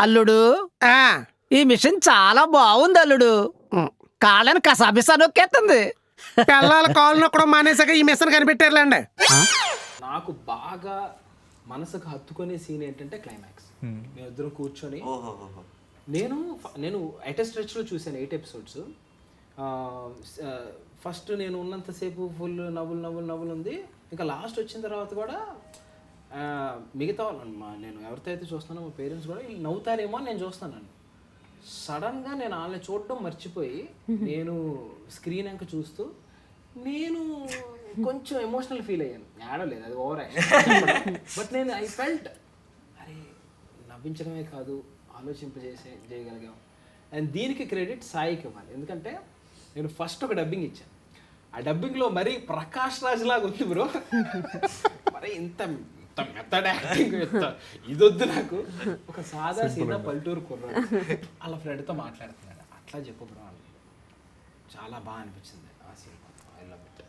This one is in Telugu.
అల్లుడు ఆ, ఈ మిషన్ చాలా బాగుంది అల్లుడు. కాళ్ళని కసాబిసా నొక్కేస్తుంది. పిల్లల కాళ్ళు నొక్కడం మానేసాక ఈ మిషన్ కనిపెట్టారులేండి. నాకు బాగా మనసుకు హత్తుకునే సీన్ ఏంటంటే క్లైమాక్స్. మేమిద్దరం కూర్చొని నేను ఎట్ స్ట్రెచ్లో చూశాను 8 ఎపిసోడ్స్. ఫస్ట్ నేను ఉన్నంతసేపు ఫుల్ నవ్వులు ఉంది. ఇంకా లాస్ట్ వచ్చిన తర్వాత కూడా మిగతా వాళ్ళు నేను ఎవరితో అయితే చూస్తున్నానో మా పేరెంట్స్ కూడా వీళ్ళు నవ్వుతారేమో అని నేను చూస్తున్నాను. సడన్గా నేను వాళ్ళని చూడడం మర్చిపోయి నేను స్క్రీన్ అంక చూస్తూ నేను కొంచెం ఎమోషనల్ ఫీల్ అయ్యాను. ఆడలేదు, అది ఓవర్ యాక్షన్. బట్ నేను ఐ ఫెల్ట్ అరే నవ్వించడమే కాదు చేయగలిగాం. అండ్ దీనికి క్రెడిట్ సాయికి ఇవ్వాలి. ఎందుకంటే నేను ఫస్ట్ ఒక డబ్బింగ్ ఇచ్చాను. ఆ డబ్బింగ్లో మరీ ప్రకాష్ రాజ్ లాగా ఉంది బ్రో. మరి ఇంత మెథడ్ యాక్టింగ్ ఇదొద్దు నాకు. ఒక సాదా సీదా పల్లెటూరు కుర్రాడు వాళ్ళ ఫ్రెండ్తో మాట్లాడుతున్నాడు. అట్లా చెప్పు బ్రో, చాలా బాగా అనిపించింది ఆ సీన్. I love it.